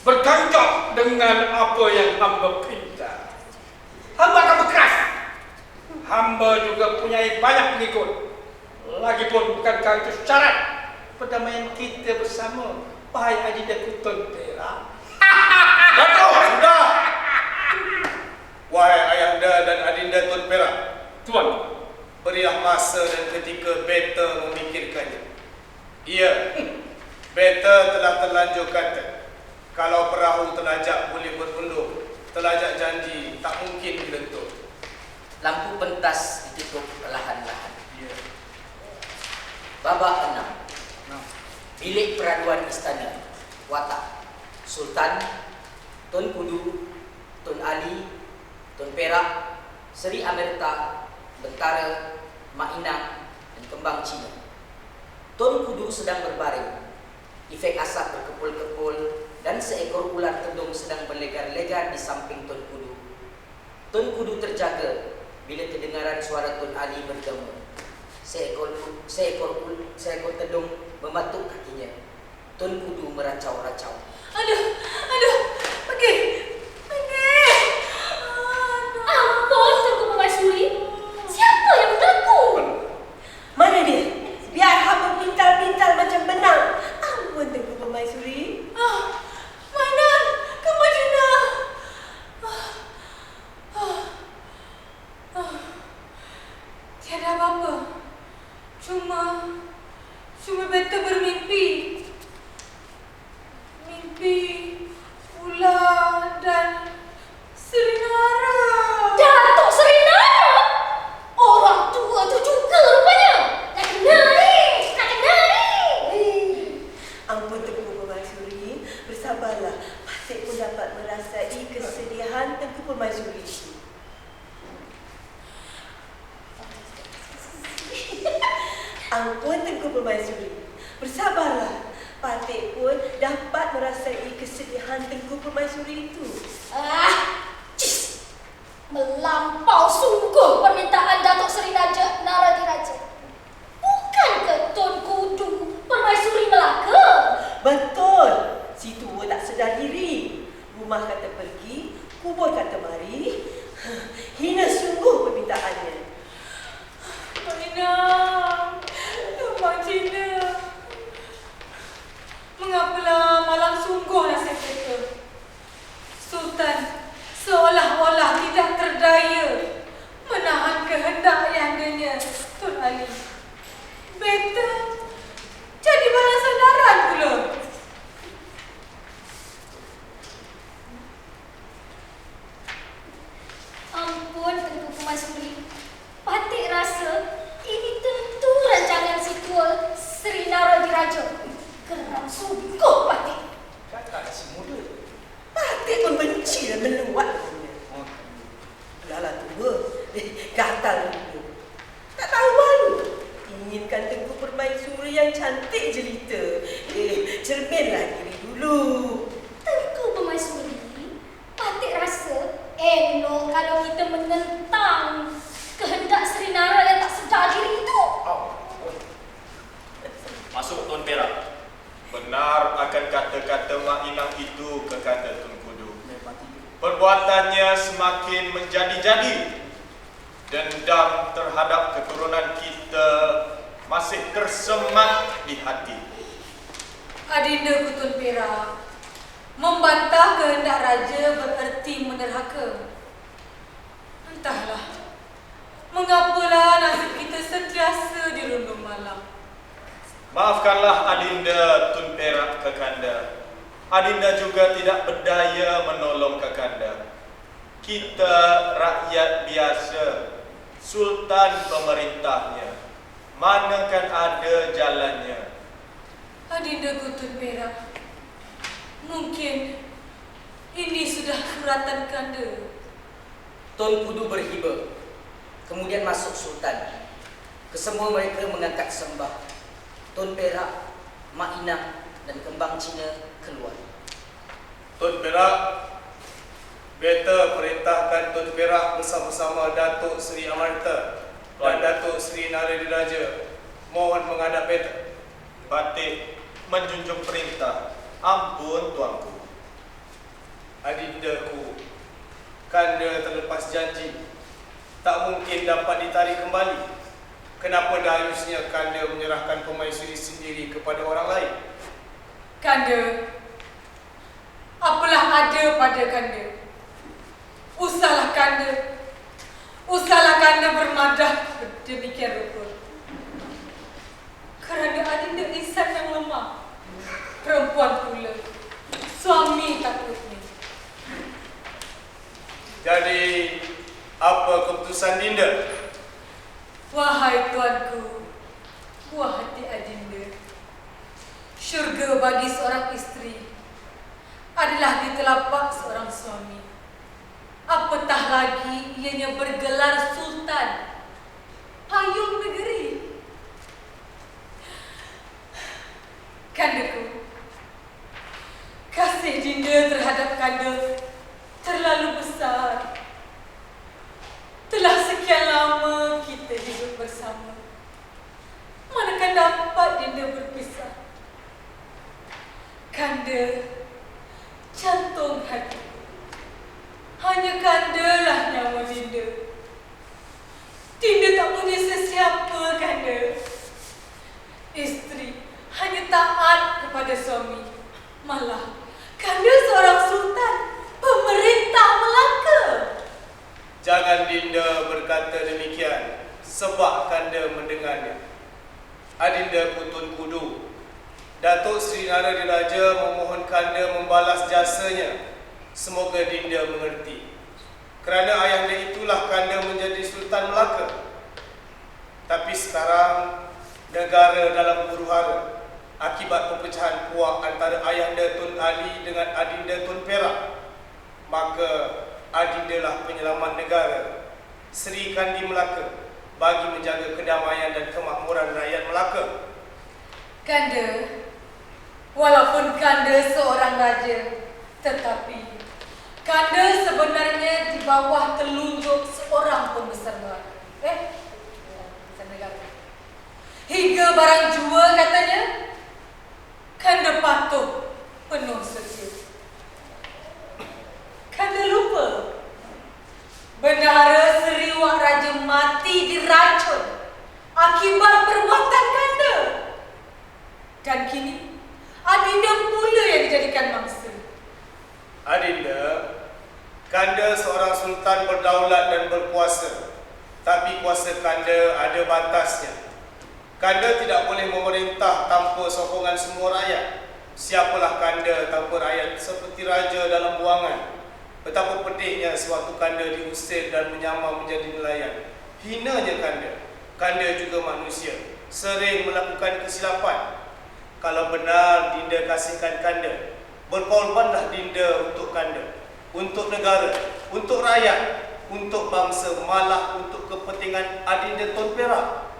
berganjak dengan apa yang hamba pinta. Hamba akan berkeras. Hamba juga punya banyak pengikut. Lagipun bukankah itu syarat perdamaian kita bersama, wahai Adinda Tun Perak? Datuk, sudah. Wahai Ayahanda dan Adinda Tun Perak, Tuan, berilah masa dan ketika beta memikirkannya. Ya, beta telah terlanjur kata, kalau perahu telajak boleh berpenduh, telajak janji tak mungkin dilentur. Lampu pentas ditutup perlahan-lahan. Ya. Babak 6. Bilik peraduan istana. Watak Sultan, Tun Kudu, Tun Ali, Tun Perak, Seri Amerta, Bentara, Mak Inang, dan Kembang Cina. Tun Kudu sedang berbaring. Efek asap berkepul-kepul dan seekor ular tedung sedang berlegar-legar di samping Tun Kudu. Tun Kudu terjaga bila terdengaran suara Tun Ali bergema. Seekor tedung mematuk kakinya. Tun Kudu meracau-racau. Aduh, pergi. Ampun, Tengku Permaisuri. Siapa yang menakut? Mana dia? Biar hamba pintal-pintal macam benang. Ampun Tengku Permaisuri. Mainan, Kemajina. Tiada apa-apa. Cuma beta bermimpi. Mimpi ular dan Seri Nara. Datuk Seri Nara. Orang tua tu juga rupanya. Nak kenal ni. Ampun Tengku Permaisuri. Bersabarlah. Patih pun dapat merasai kesedihan Tengku Permaisuri itu. Ampun Tengku Permaisuri. Bersabarlah. Patih pun dapat merasai kesedihan Tengku Permaisuri itu. Cis. Melampau sungguh permintaan Datuk Seri Nara Diraja. Bukankah Tun Kudu Permaisuri Melaka? Betul. Si tua tak sedar diri. Rumah kata pergi, kubur kata mari. Hina sungguh permintaannya. Mak Cina. Mengapalah malang sungguh nasib kita. Sultan seolah-olah tidak terdaya menahan kehendak ayandanya, Tun Ali. Beta jadi barang sandaran pula. Ampun Tengku Permaisuri. Patih rasa ini tentu rancangan si tua Seri Nara Diraja. Geram sungguh Patih. Kata si muda. Patih pun benci dan meluat. Dahlah tua. Gatal dulu. Tak tahu malu. Inginkan Tengku Permaisuri yang cantik jelita. Cerminlah diri dulu. Tengku Permaisuri. Patih rasa elok kalau kita menentang kehendak Sri Nara yang tak sedar diri itu? Masuk Tuan Perak. Benar akan kata-kata Mak Inang itu kekanda Tun Kudu. Perbuatannya semakin menjadi-jadi. Dendam terhadap keturunan kita masih tersemat di hati. Adinda Tun Perak, membantah kehendak raja bererti menerhaka. Entahlah, mengapalah nasib kita sentiasa dirundung malam. Maafkanlah Adinda Tun Perak kekanda. Adinda juga tidak berdaya menolong kekanda. Kita rakyat biasa, Sultan pemerintahnya, manakan ada jalannya. Adinda Tun Perak, mungkin ini sudah suratan kanda. Tun Kudu berhibah. Kemudian masuk Sultan. Kesemua mereka mengangkat sembah. Tun Perak, Mak Inang dan Kembang Cina keluar. Tun Perak, beta perintahkan Tun Perak bersama-sama Datuk Seri Amarta dan Datuk Seri Naradiraja mohon menghadap beta. Batik menjunjung perintah. Ampun tuanku. Adindaku, kanda terlepas janji, tak mungkin dapat ditarik kembali. Kenapa dayusnya kanda menyerahkan permaisuri sendiri kepada orang lain? Kanda, apalah ada pada kanda? Usahlah kanda bermadah demikian rupa. Kerana adinda insan yang lemah, perempuan pula, suami takutnya. Jadi, apa keputusan Dinda? Wahai tuanku, buah hati adinda, syurga bagi seorang isteri adalah di telapak seorang suami. Apatah lagi ianya bergelar Sultan Payung Negeri. Kandaku, kasih dinda terhadap kanda terlalu besar. Telah sekian lama kita hidup bersama. Manakah dapat dinda berpisah? Kanda, jantung hati. Hanya kandalah nyawa dinda. Dinda tak punya sesiapa kanda. Isteri hanya taat kepada suami. Malah, kanda seorang sultan, pemerintah Melaka. Jangan Dinda berkata demikian, sebab kanda mendengarnya. Adinda Tun Kudu, Datuk Seri Naradiraja memohon kanda membalas jasanya. Semoga Dinda mengerti. Kerana ayahanda itulah kanda menjadi Sultan Melaka. Tapi sekarang negara dalam huru-hara akibat perpecahan puak antara ayahanda Tun Ali dengan Adinda Tun Perak. Maka adindalah penyelamat negara, Seri Kandi Melaka, bagi menjaga kedamaian dan kemakmuran rakyat Melaka. Kanda, walaupun kanda seorang raja, tetapi kanda sebenarnya di bawah telunjuk seorang pembesar negara. Pembesar negara. Hingga barang jua katanya, kanda patuh penuh setia. Kanda lupa, bendahara Seri Wak Raja mati diracun akibat perbuatan kanda. Dan kini, adinda pula yang dijadikan mangsa. Adinda, kanda seorang sultan berdaulat dan berkuasa. Tapi kuasa kanda ada batasnya. Kanda tidak boleh memerintah tanpa sokongan semua rakyat. Siapalah kanda tanpa rakyat seperti raja dalam buangan. Betapa pedihnya sewaktu kanda diusir dan menyamar menjadi nelayan. Hinanya kanda. Kanda juga manusia, sering melakukan kesilapan. Kalau benar Dinda kasihkan kanda, berkorbanlah Dinda untuk kanda, untuk negara, untuk rakyat, untuk bangsa, malah untuk kepentingan Adinda Tun Perak.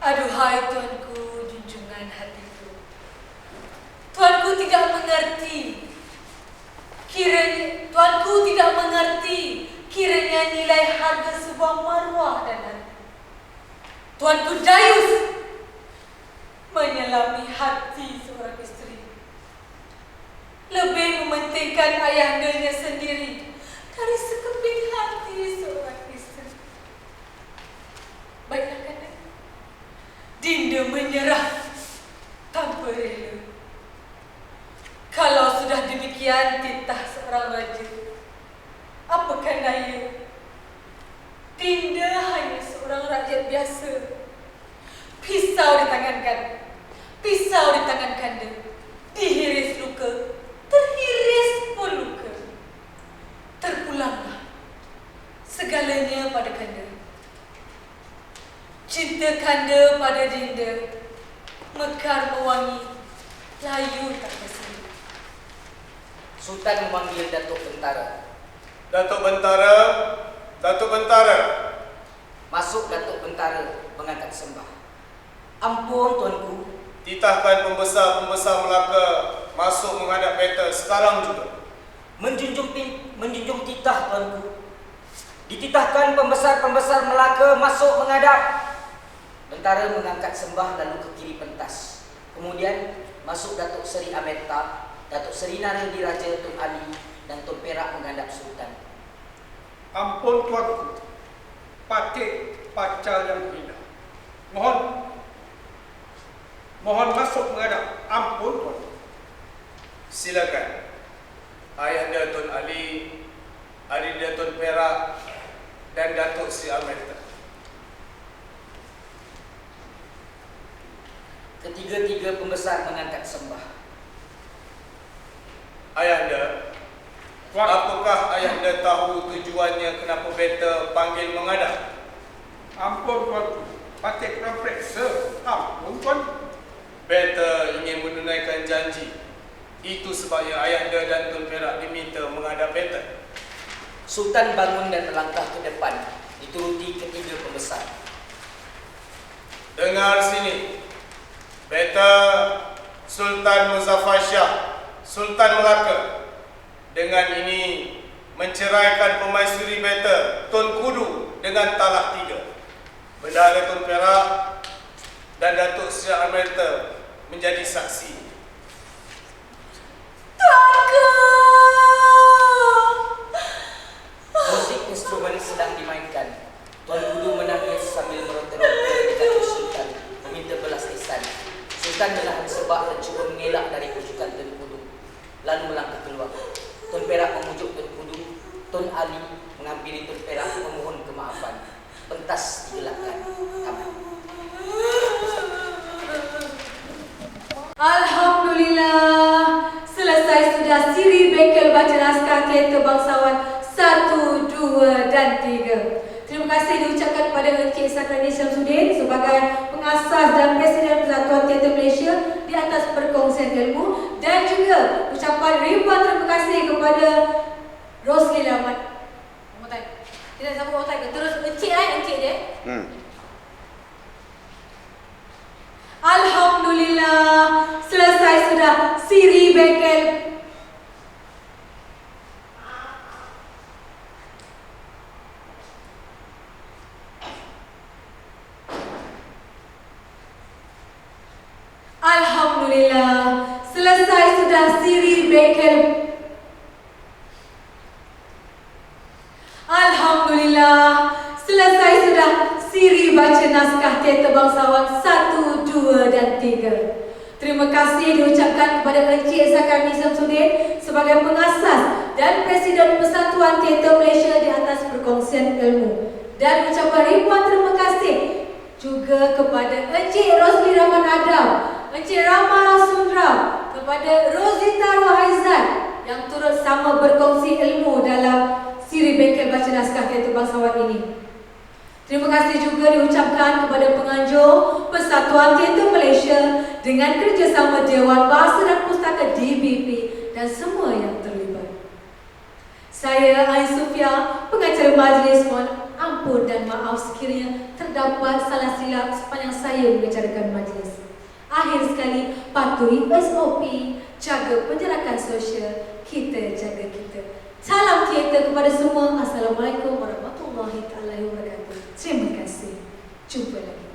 Aduhai tuanku, junjungan hatiku, tuanku tidak mengerti. kiranya nilai harga sebuah maruah dan harta. Tuanku Dayus menyelami hati seorang isteri, lebih mementingkan ayahandanya sendiri dari sekeping hati seorang isteri. Baiklah Kanda, Dinda menyerah tanpa rela. Kalau sudah demikian titah seorang raja, apakah daya? Dinda hanya seorang rakyat biasa. Pisau di tangan Kanda, dihiris luka, terhiris pun luka. Terpulanglah segalanya pada Kanda. Cinta Kanda pada Dinda mekar mewangi, layu tak berseri. Sultan memanggil Datuk Bentara. Datuk Bentara, Datuk Bentara. Masuk Datuk Bentara mengangkat sembah. Ampun tuanku. Titahkan pembesar-pembesar Melaka masuk menghadap Beta sekarang juga. Menjunjung titah tuanku. Dititahkan pembesar-pembesar Melaka masuk menghadap. Bentara mengangkat sembah lalu ke kiri pentas. Kemudian masuk Datuk Seri Amerta, Datuk Seri Narendiraja Tun Ali dan Tun Perak menghadap Sultan. Ampun tuanku, Patik pacar yang hina. Mohon masuk menghadap. Ampun tuanku. Silakan. Ayahanda Tun Ali, Adinda Tun Perak dan Datuk Seri Amerta. Ketiga-tiga pembesar mengangkat sembah. Ayahanda, apakah Ayahanda tahu tujuannya kenapa Beta panggil menghadap? Ampun tuanku, Patik kurang periksa. Ampun tuanku. Beta ingin menunaikan janji. Itu sebabnya Ayahanda dan Tun Perak diminta menghadap Beta. Sultan bangun dan melangkah ke depan, dituruti ketiga pembesar. Dengar sini. Beta Sultan Muzaffar Shah, Sultan Melaka, dengan ini menceraikan permaisuri Beta Tun Kudu dengan talak 3. Bendahara Tun Perak dan Datuk Seri Amerta menjadi saksi. Tuanku! Musik instrumen sedang dimainkan. Tuan Kudu menangis sambil meronta-ronta dekat Sultan meminta belas ihsan. Sultan menahan sebab dan cuba mengelak dari pujukan Tun Kudu, lalu melangkah keluar. Tun Perak memujuk Tun Kudu. Tun Ali menghampiri Tun Perak memohon kemaafan. Pentas digelakkan. Tamat. Alhamdulillah, selesai sudah Siri Bekel baca naskah teater bangsawan 1, 2 dan 3. Terima kasih diucapkan kepada Encik Sakrani Syamsuddin sebagai pengasas dan Presiden Persatuan Teater Malaysia di atas perkongsian ilmu, dan juga ucapan ribuan terima kasih kepada Rosli Lamat. Tidak sama otak ke? Terus Encik dia. Alhamdulillah, selesai sudah Siri Bekel. Alhamdulillah, selesai sudah Siri Bekel. Alhamdulillah, selesai sudah Siri baca naskah teater bangsawan 1, 2 dan 3. Terima kasih diucapkan kepada Encik Sakrani Syamsuddin sebagai pengasas dan Presiden Persatuan Teater Malaysia di atas perkongsian ilmu. Dan ucapan ribuan terima kasih juga kepada Encik Rosli Rahman Adam, Encik Rama Sundram, kepada Rosita Rohaizat yang turut sama berkongsi ilmu dalam Siri Bekel baca naskah teater bangsawan ini. Terima kasih juga diucapkan kepada penganjur Persatuan Teater Malaysia dengan kerjasama Dewan Bahasa dan Pustaka DBP dan semua yang terlibat. Saya Ain Sufia, pengacara majlis, mohon ampun dan maaf sekiranya terdapat salah silap sepanjang saya membicarakan majlis. Akhir sekali, patuhi SOP, jaga penjarakan sosial, kita jaga kita. Salam teater kepada semua. Assalamualaikum warahmatullahi wabarakatuh. Terima kasih. Jumpa lagi.